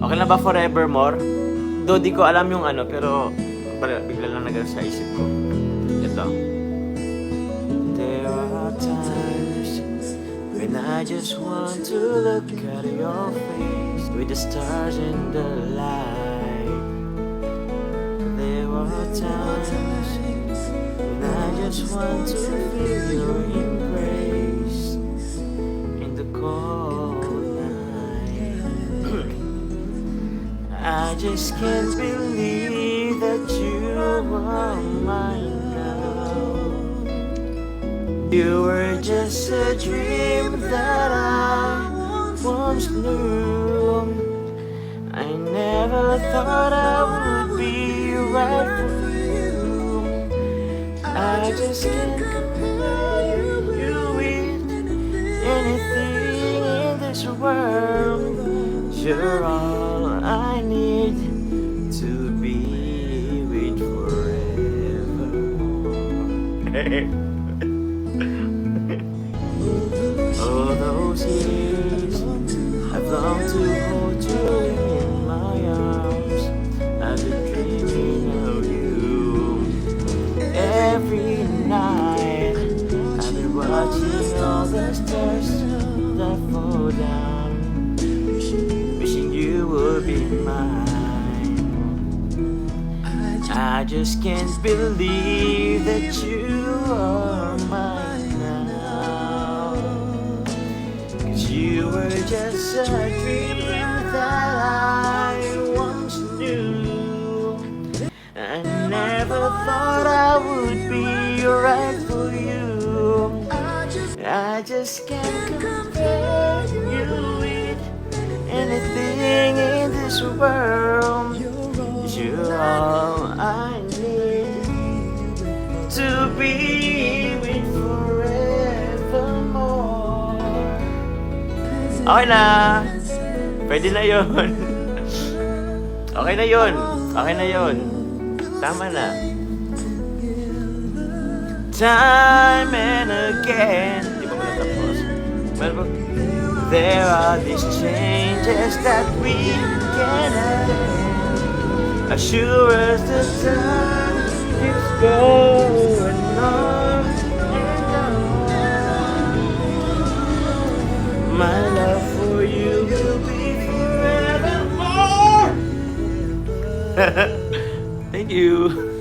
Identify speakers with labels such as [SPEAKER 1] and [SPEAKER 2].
[SPEAKER 1] Okay na ba forevermore? Though di ko alam yung ano, pero bigla lang nagano sa isip ko. Ito. There are times when I just want to look at your face with the stars in the light. There are times when I just want to feel your embrace in the cold night. I just can't believe that you are mine now. You were just a dream that I once knew. I never thought I would be right for you. I just can't compare you with anything in this world. You're all I need to be with forevermore. All those years I've longed to hold you in my arms. I've been dreaming of you every night. I've been watching all the stars that fall down, wishing you would be mine. I just can't believe that you are mine now. 'Cause you were just a dream that I once knew. I never thought I would be right for you. I just can't compare you with anything in this world. You're all I need to be with forevermore. Okay na. Pwede na yun. Okay na yun. Okay na yun. Tama na. Time and again. Di ba tapos? Well, there are these changes that we cannot end. As sure as the time keeps going on and on, my love for you will be forevermore. Thank you.